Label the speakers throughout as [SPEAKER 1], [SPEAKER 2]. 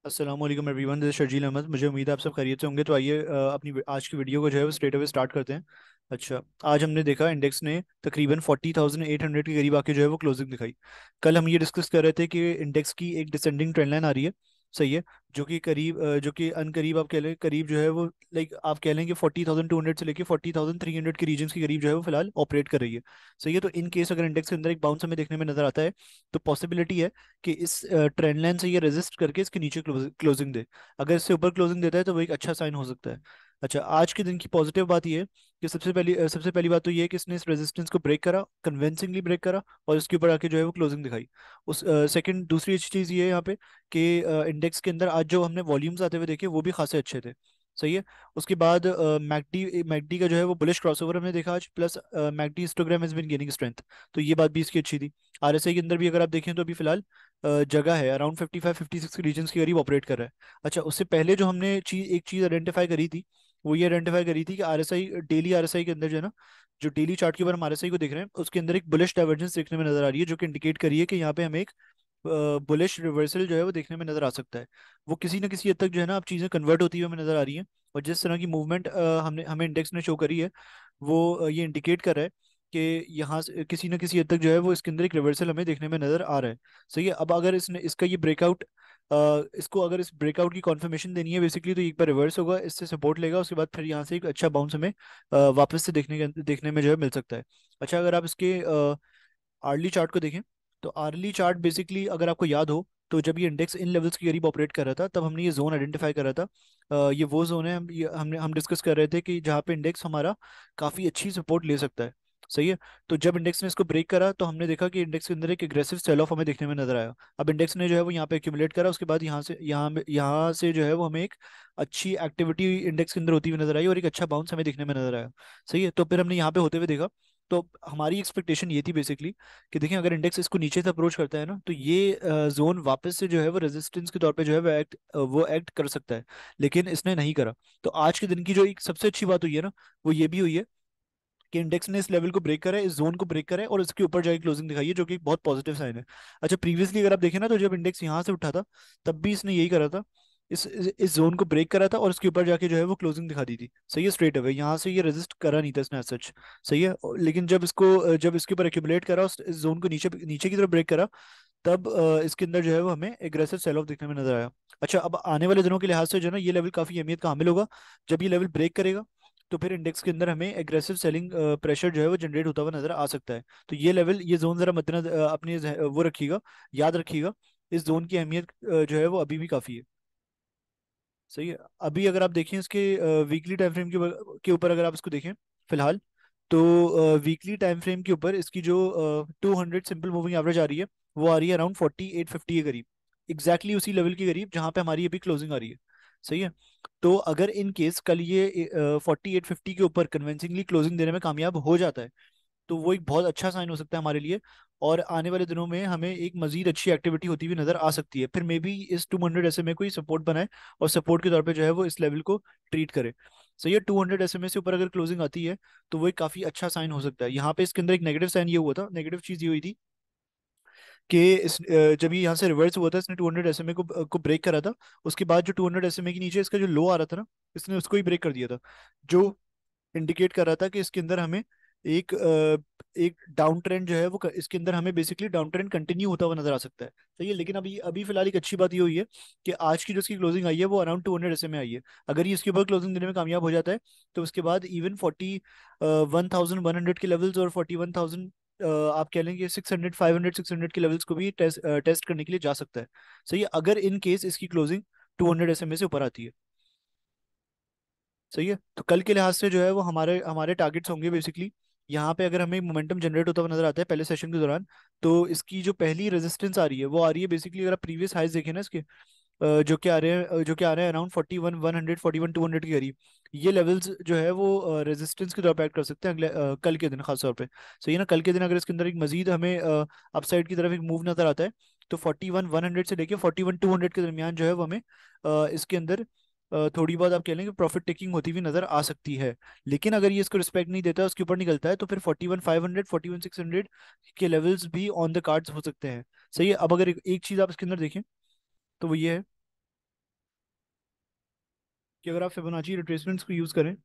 [SPEAKER 1] अस्सलाम वालेकुम everyone, this is Sharjeel Ahmed. मुझे उम्मीद है आप सब खैरियत से होंगे। तो आइए अपनी आज की वीडियो को जो है वो स्ट्रेट अवे स्टार्ट करते हैं। अच्छा, आज हमने देखा इंडेक्स ने तकरीबन 40,800 के करीब आके जो है वो क्लोजिंग दिखाई। कल हम ये डिस्कस कर रहे थे कि इंडेक्स की एक डिसेंडिंग ट्रेंड लाइन आ रही है। सही है। जो कि अनकरीब आप कह लें, करीब जो है वो लाइक आप कह लें कि 40,200 से लेके 40,300 के रीजन के करीब जो है वो फिलहाल ऑपरेट कर रही है। सही है। तो इन केस अगर इंडेक्स के अंदर एक बाउंस हमें देखने में नजर आता है, तो पॉसिबिलिटी है कि इस ट्रेंड लाइन से ये रेजिस्ट करके इसके नीचे क्लोजिंग दे। अगर इससे ऊपर क्लोजिंग देता है तो वो एक अच्छा साइन हो सकता है। अच्छा, आज के दिन की पॉजिटिव बात ये है कि सबसे पहली बात तो ये है कि इसने इस रेजिस्टेंस को ब्रेक करा, कन्विंसिंगली ब्रेक करा, और इसके ऊपर आके जो है वो क्लोजिंग दिखाई। उस सेकंड दूसरी अच्छी चीज़ ये है यहाँ पे कि इंडेक्स के अंदर आज जो हमने वॉल्यूम्स आते हुए देखे वो भी खासे अच्छे थे। सही है। उसके बाद मैकडी का जो है वो बुलिश क्रॉसओवर हमने देखा आज, plus MACD histogram has been gaining strength. तो ये बात भी इसकी अच्छी थी। आरएसआई के अंदर भी अगर आप देखें तो अभी फिलहाल जगह है अराउंड 55-56 के रीजन के करीब ऑपरेट कर रहा है। अच्छा, उससे पहले जो हमने एक चीज आइडेंटिफाई करी थी, वो ये आइडेंटिफाई करी थी कि आरएसआई, डेली आरएसआई के अंदर जो है ना, जो डेली चार्ट के ऊपर हम आरएसआई को देख रहे हैं उसके अंदर एक बुलिश डाइवर्जेंस देखने में नजर आ रही है, जो कि इंडिकेट करी है कि यहाँ पे हमें एक बुलिश रिवर्सल जो है वो देखने में नजर आ सकता है। वो किसी न किसी हद तक जो है ना, अब चीजें कन्वर्ट होती हुई हमें नजर आ रही हैं। और जिस तरह की मूवमेंट हमने हमें इंडेक्स ने शो करी है, वो ये इंडिकेट कर रहा है कि यहाँ से किसी न किसी हद तक जो है वो इसके अंदर एक रिवर्सल हमें देखने में नजर आ रहा है। सही है। अब अगर इसने इसका ये ब्रेकआउट, इसको अगर इस ब्रेकआउट की कॉन्फर्मेशन देनी है बेसिकली, तो एक बार रिवर्स होगा, इससे सपोर्ट लेगा, उसके बाद फिर यहाँ से एक अच्छा बाउंस हमें वापस से देखने में जो है मिल सकता है। अच्छा, अगर आप इसके आर्ली चार्ट को देखें, तो आर्ली चार्ट बेसिकली अगर आपको याद हो, तो जब ये इंडेक्स इन लेवल्स के करीब ऑपरेट कर रहा था तब हमने ये जोन आइडेंटिफाई करा था। ये वो जोन है, हम डिस्कस कर रहे थे कि जहाँ पे इंडेक्स हमारा काफ़ी अच्छी सपोर्ट ले सकता है। सही है। तो जब इंडेक्स ने इसको ब्रेक करा तो हमने देखा कि इंडेक्स के अंदर एक एग्रेसिव सेल ऑफ हमें देखने में नजर आया। अब इंडेक्स ने जो है वो यहाँ पे एक्यूमुलेट करा, उसके बाद यहाँ से जो है वो हमें एक अच्छी एक्टिविटी इंडेक्स के अंदर होती हुई नजर आई, और एक अच्छा बाउंस हमें देखने में नजर आया। सही है। तो फिर हमने यहाँ पे होते हुए देखा, तो हमारी एक्सपेक्टेशन ये थी बेसिकली कि देखें अगर इंडेक्स इसको नीचे से अप्रोच करता है ना, तो ये जोन वापस से जो है वो रेजिस्टेंस के तौर पे जो है वो एक्ट कर सकता है। लेकिन इसने नहीं करा। तो आज के दिन की जो एक सबसे अच्छी बात हुई है ना, वो ये भी हुई है कि इंडेक्स ने इस लेवल को ब्रेक करा है, इस जोन को ब्रेक करा है, और इसके ऊपर जाके क्लोजिंग दिखाई है, जो कि एक बहुत पॉजिटिव साइन है। अच्छा, प्रीवियसली अगर आप देखें ना, तो जब इंडेक्स यहाँ से उठा था तब भी इसने यही करा था, इस जोन को ब्रेक करा था और इसके ऊपर जाके जो है वो क्लोजिंग दिखा दी थी। सही है। स्ट्रेट अवे यहाँ से ये रेजिस्ट करा नहीं था इसने सच। सही है। लेकिन जब इसके ऊपर एक्यूमुलेट करा, इस जोन को नीचे नीचे की तरफ ब्रेक करा, तब इसके अंदर जो है वो हमें एग्रेसिव सेल ऑफ देखने में नजर आया। अच्छा, अब आने वाले दिनों के लिहाज से जो है ना, ये लेवल काफी अहमियत का हामिल होगा। जब ये लेवल ब्रेक करेगा तो फिर इंडेक्स के अंदर हमें एग्रेसिव सेलिंग प्रेशर जो है वो जनरेट होता हुआ नजर आ सकता है। तो ये लेवल, ये जोन जरा मद्देनजर अपने वो रखिएगा, याद रखिएगा। इस जोन की अहमियत जो है वो अभी भी काफी है। सही है। अभी अगर आप देखें इसके वीकली टाइम फ्रेम के ऊपर अगर आप इसको देखें फिलहाल, तो वीकली टाइम फ्रेम के ऊपर इसकी जो 200 सिंपल मूविंग एवरेज आ रही है, वो आ रही है अराउंड 4850 के करीब, एग्जैक्टली उसी लेवल के करीब जहां पे हमारी अभी क्लोजिंग आ रही है। सही है। तो अगर इन केस कल ये 4850 के ऊपर कन्विंसिंगली क्लोजिंग देने में कामयाब हो जाता है, तो वो एक बहुत अच्छा साइन हो सकता है हमारे लिए। और आने वाले दिनों में हमें एक मजीद अच्छी एक्टिविटी होती हुई नजर आ सकती है, फिर मे बी इस 200 SMA को ही सपोर्ट बनाए, और सपोर्ट के तौर पे जो है वो इस लेवल को ट्रीट करे। सो ये 200 SMA से ऊपर अगर क्लोजिंग आती है, तो वो एक काफी अच्छा साइन हो सकता है। यहाँ पे इसके अंदर एक नेगेटिव साइन ये हुआ था, नेगेटिव चीज ये हुई थी कि जब ये यहाँ से रिवर्स हुआ था, इसने 200 SMA को ब्रेक करा था। उसके बाद जो 200 SMA के नीचे इसका जो लो आ रहा था ना, इसने उसको ही ब्रेक कर दिया था, जो इंडिकेट कर रहा था कि इसके अंदर हमें एक डाउन ट्रेंड जो है वो इसके अंदर हमें बेसिकली डाउन ट्रेंड कंटिन्यू होता हुआ नजर आ सकता है। सही है। लेकिन अभी अभी फिलहाल एक अच्छी बात ये हुई है कि आज की जो इसकी क्लोजिंग आई है वो अराउंड 200 SMA आई है। अगर ये इसके ऊपर क्लोजिंग देने में कामयाब हो जाता है, तो उसके बाद इवन 41,100 के लेवल्स और 41,000, आप कह लेंगे 600, 500, 600 के लेवल्स को भी टेस्ट करने के लिए जा सकता है। सही है, अगर इन केस इसकी क्लोजिंग 200 SMA से ऊपर आती है। सही है। तो कल के लिहाज से जो है वो हमारे हमारे टारगेट्स होंगे बेसिकली, यहाँ पे अगर हमें मोमेंटम जनरेट होता हुआ नजर आता है पहले सेशन के दौरान, तो इसकी जो पहली रेजिस्टेंस आ रही है वो आ रही है बेसिकली, अगर आप प्रीवियस हाइज देखें ना इसके, जो कि आ रहे हैं अराउंड 41,100, 41,200 के करीब। ये लेवल्स जो है वो रेजिस्टेंस के तौर पे एक्ट कर सकते हैं कल के दिन खास तौर पे। सही है ना। कल के दिन अगर इसके अंदर एक मजीद हमें अपसाइड की तरफ एक मूव नजर आता है, तो 41,100 से लेके 41,200 के दरमियान जो है वो हमें इसके अंदर थोड़ी बहुत आप कह लेंगे प्रॉफिट टेकिंग होती हुई नजर आ सकती है। लेकिन अगर ये इसको रिस्पेक्ट नहीं देता है, उसके ऊपर निकलता है, तो फिर 41,500, 41,600 के लेवल्स भी ऑन द कार्ड्स हो सकते हैं। सही है। अब अगर एक चीज आप इसके अंदर देखें, तो वो ये है कि अगर आप फिबोनाची रिट्रेसमेंट्स को यूज करें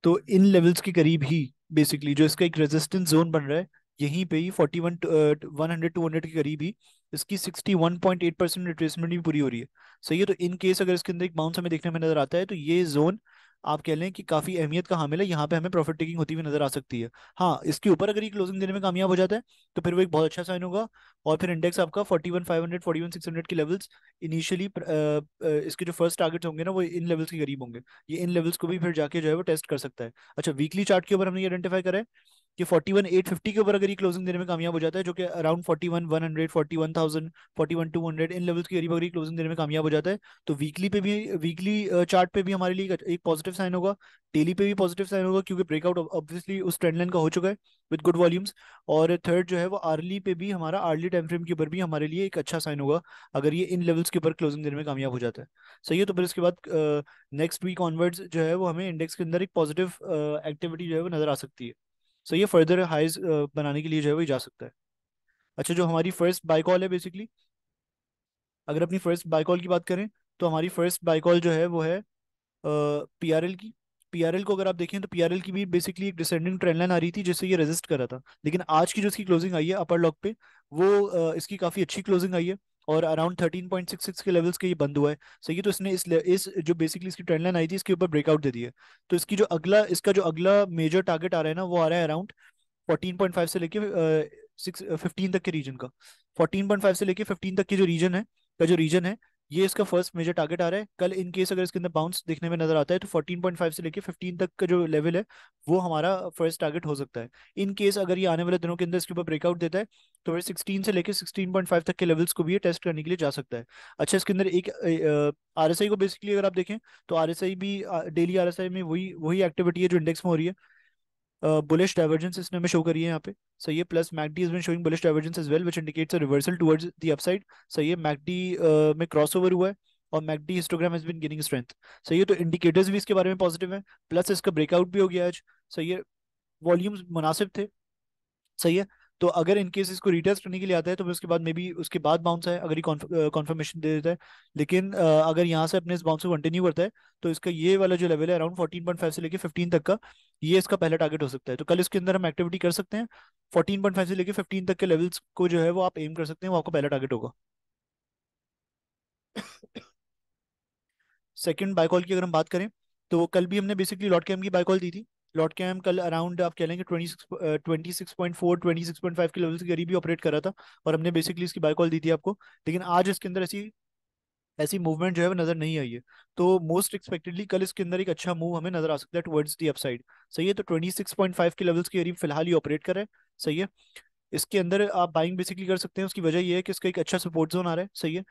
[SPEAKER 1] तो इन लेवल्स के करीब ही बेसिकली जो इसका एक रेजिस्टेंस जोन बन रहा है, यहीं पे ही 41 100 200 के करीब ही इसकी 61.8% रिट्रेसमेंट भी पूरी हो रही है। सही है। तो इन केस अगर इसके अंदर एक बाउंस हमें देखने में नजर आता है तो ये जोन आप कह लें कि काफी अहमियत का हामिल है, यहाँ पे हमें प्रॉफिट टेकिंग होती हुई नजर आ सकती है। हाँ, इसके ऊपर अगर ये क्लोजिंग देने में कामयाब हो जाता है तो फिर वो एक बहुत अच्छा साइन होगा, और फिर इंडेक्स आपका 41 500 41 600 के लेवल्स इनिशियली इसके जो फर्स्ट टारगेट्स होंगे ना वो इन लेवल्स के करीब होंगे। ये इन लेवल्स को भी फिर जाके जो है वो टेस्ट कर सकता है। अच्छा, वीकली चार्ट के ऊपर हमने ये आइडेंटिफाई करा है कि 41 850 के ऊपर अगर ये क्लोजिंग देने में कामयाब हो जाता है, जो कि अराउंड 41 100 41,000 41 200 इन लेवल्स के करीब अगर ये क्लोजिंग देने में कामयाब हो जाता है तो वीकली पे भी, वीकली चार्ट पे भी हमारे लिए एक पॉजिटिव साइन होगा। डेली पे भी पॉजिटिव साइन होगा क्योंकि ब्रेकआउट ऑब्वियसली उस ट्रेंड लाइन का हो चुका है विद गुड वॉल्यूम्स। और थर्ड जो है वो आर्ली पे भी, हमारा आर्ली टाइम फ्रेम के ऊपर भी हमारे लिए एक अच्छा साइन होगा अगर ये इन लेवल्स के ऊपर क्लोजिंग देने में कामयाब हो जाता है। सही है। तो फिर इसके बाद नेक्स्ट वीक ऑनवर्ड्स जो है वो हमें इंडेक्स के अंदर एक पॉजिटिव एक्टिविटी जो है वो नजर आ सकती है। सो ये फर्दर हाइज बनाने के लिए जो है वो जा सकता है। अच्छा, जो हमारी फर्स्ट बाय कॉल है बेसिकली, अगर अपनी फर्स्ट बाय कॉल की बात करें तो हमारी फर्स्ट बाय कॉल जो है वो है पीआरएल की। पीआरएल को अगर आप देखें तो पीआरएल की भी बेसिकली एक डिसेंडिंग ट्रेंड लाइन आ रही थी जिससे ये रेजिस्ट कर रहा था, लेकिन आज की जो इसकी क्लोजिंग आई है अपर लॉक पे, वो इसकी काफी अच्छी क्लोजिंग आई है और अराउंड 13.66 के लेवल्स के ये बंद हुआ है। सही है। तो इसने इस जो बेसिकली इसकी ट्रेंड लाइन आई थी इसके ऊपर ब्रेकआउट दे दिया है। तो इसका जो अगला मेजर टारगेट आ रहा है ना वो आ रहा है अराउंड 14.5 से लेके 15 तक के रीजन का। 14.5 से लेके 15 तक की जो रीजन है, ये इसका फर्स्ट मेजर टारगेट आ रहा है। कल इन केस अगर इसके अंदर बाउंस देखने में नजर आता है तो 14.5 से लेके 15 तक का जो लेवल है वो हमारा फर्स्ट टारगेट हो सकता है। इन केस अगर ये आने वाले दिनों के अंदर इसके ऊपर ब्रेकआउट देता है तो फिर 16 से लेके 16.5 तक के लेवल्स को भी ये टेस्ट करने के लिए जा सकता है। अच्छा, इसके अंदर एक आरएसआई को बेसिकली अगर आप देखें तो आरएसआई भी, डेली आरएसआई में वही वही एक्टिविटी है जो इंडेक्स में हो रही है। बुलिश डाइवर्जेंस इसने हमें शो करी है यहाँ पे। सही है। Plus MACD is been showing bullish divergence as well which indicates a reversal towards the upside. सही है। मैकडी में क्रॉसओवर हुआ है और MACD histogram has been gaining strength. सही है। तो इंडिकेटर्स भी इसके बारे में पॉजिटिव है, प्लस इसका ब्रेकआउट भी हो गया आज। सही है। वॉल्यूम्स मुनासिब थे। सही है। तो अगर इन केस इसको रीटेस्ट करने के लिए आता है तो फिर उसके बाद मे बी उसके बाद बाउंस है अगर ये कॉन्फर्मेशन दे देता है। लेकिन अगर यहाँ से अपने इस बाउंस को कंटिन्यू करता है तो इसका ये वाला जो लेवल है अराउंड 14.5 से लेके 15 तक का, ये इसका पहला टारगेट हो सकता है। तो कल इसके अंदर हम एक्टिविटी कर सकते हैं। 14.5 से लेके 15 तक के लेवल्स को जो है वो आप एम कर सकते हैं, वो आपका पहला टारगेट होगा। सेकंड बाय कॉल की अगर हम बात करें तो कल भी हमने बेसिकली लॉट कैम की बाय कॉल दी थी। लॉट कैम कल अराउंड आप कह लेंगे 26.4 26.5 के लेवल के करीब ही ऑपरेट कर रहा था और हमने बेसिकली इसकी बाय कॉल दी थी आपको। लेकिन आज इसके अंदर ऐसी ऐसी मूवमेंट जो है वो नजर नहीं आई है। तो मोस्ट एक्सपेक्टेडली कल इसके अंदर एक अच्छा मूव हमें नजर आ सकता है टुवर्ड्स दी अपसाइड। सही है। तो 26.5 के लेवल्स के करीब फिलहाल ही ऑपरेट कर रहा है। सही है। इसके अंदर आप बाइंग बेसिकली कर सकते हैं, उसकी वजह यह है कि इसका एक अच्छा सपोर्ट जोन आ रहा है। सही है।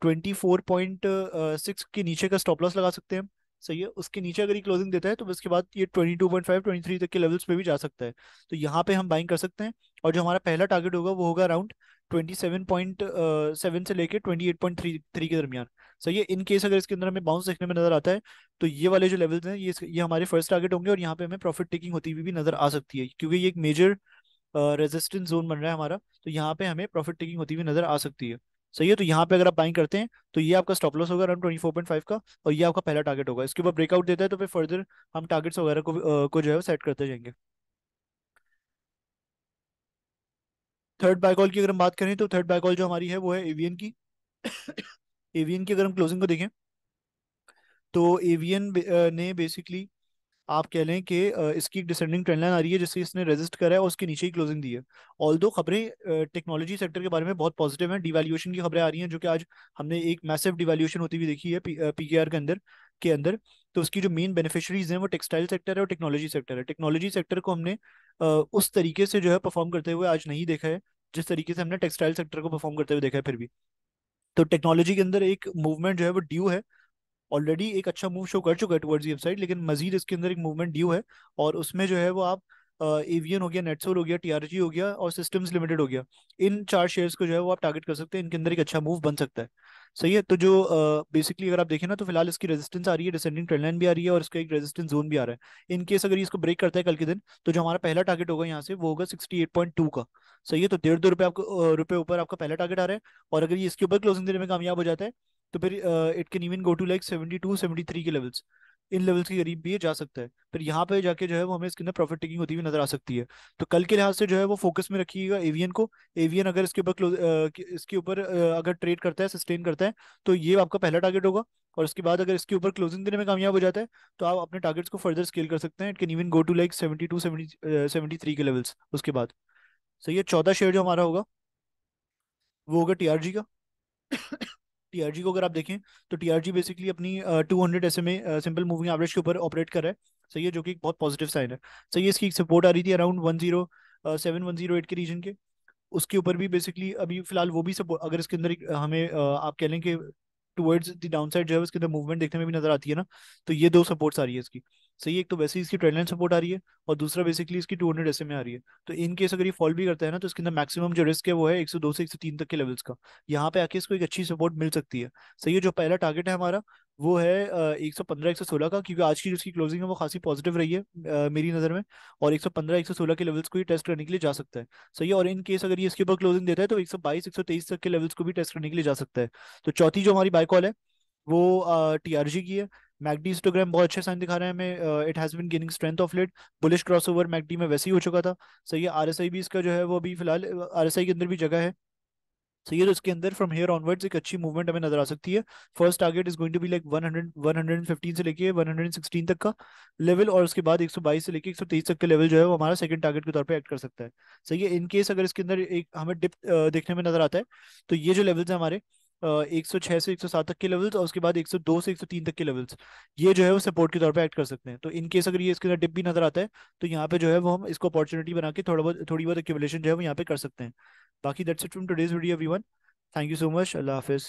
[SPEAKER 1] 24.6 के नीचे का स्टॉप लॉस लगा सकते हैं हम। सही है। उसके नीचे अगर ये क्लोजिंग देता है तो उसके बाद ये 22.5 23 तक के लेवल्स पे भी जा सकता है। तो यहाँ पे हम बाइंग कर सकते हैं। और जो हमारा पहला टारगेट होगा वो होगा अराउंड 27.7 से लेके 28.3 के दरमियान। सही है। इन केस अगर इसके अंदर हमें बाउंस देखने में नजर आता है तो ये वाले जो लेवल्स हैं ये हमारे फर्स्ट टारगेट होंगे और यहाँ पे हमें प्रॉफिट टेकिंग होती हुई भी नजर आ सकती है क्योंकि ये एक मेजर रेजिस्टेंस जोन बन रहा है हमारा। तो यहाँ पे हमें प्रॉफिट टेकिंग होती हुई नजर आ सकती है। सही है। तो यहाँ पे अगर आप बाइंग करते हैं तो ये आपका स्टॉप लॉस होगा अराउंड 24.5 का और ये आपका पहला टारगेट होगा। इसके ऊपर ब्रेकआउट देता है तो फिर फर्दर हम टारगेट्स वगैरह को जो है सेट करते जाएंगे। थर्ड बाय कॉल की अगर हम बात करें तो थर्ड बाय कॉल जो हमारी है वो है एवीएन की। एवीएन की अगर हम क्लोजिंग को देखें तो एवीएन ने बेसिकली आप कह लें कि इसकी एक डिसेंडिंग ट्रेंड लाइन आ रही है जिससे इसने रेजिस्ट करा है और उसके नीचे ही क्लोजिंग दी है। ऑल्दो खबरें टेक्नोलॉजी सेक्टर के बारे में बहुत पॉजिटिव हैं, डिवैल्यूएशन की खबरें आ रही हैं जो कि आज हमने एक मैसिव डिवैल्यूएशन होती हुई देखी है पीकेआर के अंदर। तो उसकी जो मेन बेनिफिशरीज हैं वो टेक्सटाइल सेक्टर है और टेक्नोलॉजी सेक्टर है। टेक्नोलॉजी सेक्टर को हमने उस तरीके से जो है परफॉर्म करते हुए आज नहीं देखा है जिस तरीके से हमने टेक्सटाइल सेक्टर को परफॉर्म करते हुए देखा है फिर भी। तो टेक्नोलॉजी के अंदर एक मूवमेंट जो है वो ड्यू है। ऑलरेडी एक अच्छा मूव शो कर चुका है टुवर्ड्स दी अपसाइड, लेकिन मजीद इसके अंदर एक मूवमेंट ड्यू है और उसमें जो है वो आप एवियन हो गया, नेटसोल हो गया, टीआरजी हो गया और सिस्टम्स लिमिटेड हो गया। इन 4 शेयर्स को जो है वो आप टारगेट कर सकते हैं, इनके अंदर एक अच्छा मूव बन सकता है। सही है। तो जो बेसिकली अगर आप देखें ना, तो फिलहाल इसकी रेजिस्टेंस आ रही है, डिसेंडिंग ट्रेंड लाइन भी आ रही है और इसका एक रेजिस्टेंस जोन भी आ रहा है। इन केस अगर ये इसको ब्रेक करता है कल के दिन, तो जो हमारा पहला टारगेट होगा यहाँ से वो होगा 68.2 का। सही है। तो 1.5-2 रुपये आपको रुपये ऊपर आपका पहला टारगेट आ रहा है। और अगर ये इसके ऊपर क्लोजिंग देने में कामयाब हो जाता है, तो फिर it can even go to like 72-73 के लेवल्स। इन लेवल्स के करीब भी ये जा सकता है। फिर यहाँ पे जाके जो है वो हमें इसके अंदर प्रॉफिट टेकिंग होती हुई नजर आ सकती है। तो कल के लिहाज से जो है वो फोकस में रखिएगा एवियन को। एवियन अगर इसके ऊपर अगर ट्रेड करता है, सस्टेन करता है, तो ये आपका पहला टारगेट होगा। और उसके बाद अगर इसके ऊपर क्लोजिंग देने में कामयाब हो जाता है, तो आप अपने टारगेट्स को फर्दर स्केल कर सकते हैं। It can even go to like 72-73 के लेवल्स उसके बाद। सही है। 14 शेयर जो हमारा होगा वो होगा टीआरजी का। टीआरजी को अगर आप देखें, तो टीआरजी बेसिकली अपनी 200 SMA सिंपल मूविंग एवरेज के ऊपर ऑपरेट कर रहा है। सही है। जो कि एक बहुत पॉजिटिव साइन है। सही है। इसकी एक सपोर्ट आ रही थी अराउंड 107-108 के रीजन के। उसके ऊपर भी बेसिकली अभी फिलहाल वो भी सब, अगर इसके अंदर हमें आप कह लें कि टुवर्ड्स द डाउन साइड जो है उसके अंदर मूवमेंट देखने में भी नजर आती है ना, तो ये दो सपोर्ट्स आ रही है इसकी। सही है। एक तो वैसे ही इसकी ट्रेंड लाइन सपोर्ट आ रही है, और दूसरा बेसिकली इसकी 200 SMA आ रही है। तो इन केस अगर ये फॉल भी करता है ना, तो इसके अंदर मैक्सिमम जो रिस्क है वो है 102 से 103 तक के लेवल्स का। यहाँ पे आके इसको एक अच्छी सपोर्ट मिल सकती है। सही है। जो पहला टारगेट है हमारा वो है 115-116 का, क्योंकि आज की जो इसकी क्लोजिंग है वो खासी पॉजिटिव रही है मेरी नज़र में। और 115-116 के लेवल्स को ही टेस्ट करने के लिए जा सकता है। सही है। और इन केस अगर ये इसके ऊपर क्लोजिंग देता है, तो 122-123 तक के लेवल्स को भी टेस्ट करने के लिए जा सकता है। तो चौथी जो हमारी बाय कॉल है वो टीआरजी की है। मैकडी हिस्टोग्राम बहुत अच्छे साइन दिखा रहे हैं हमें। It has been gaining strength of late. Bullish crossover MACD में वैसे ही हो चुका था। सही है। आरएसआई भी इसका जो है वो अभी फिलहाल आरएसआई के अंदर भी जगह है। सही है। तो इसके अंदर फ्रॉम हेयर ऑनवर्ड्स एक अच्छी मूवमेंट हमें नजर आ सकती है। First target is going to be like 115 से लेके 116 तक का लेवल, और उसके बाद 122 से लेके 123 तक के लेवल जो है वो हमारा सेकंड टारगेट के तौर पे एक्ट कर सकता है। सही है। इन केस अगर इसके अंदर एक हमें डिप देखने में नजर आता है, तो ये जो लेवल्स है हमारे 106 से 107 तक के लेवल्स, और उसके बाद 102 से 103 तक के लेवल्स, ये जो है वो सपोर्ट के तौर पे एक्ट कर सकते हैं। तो इन केस अगर ये इसके अंदर डिप भी नजर आता है, तो यहाँ पे जो है वो हम इसको अपॉर्चुनिटी बना के थोड़ी बहुत एक्यूमुलेशन जो है वो यहाँ पे कर सकते हैं। बाकी that's it from today's video everyone. Thank you so much. अल्लाह हाफिज़।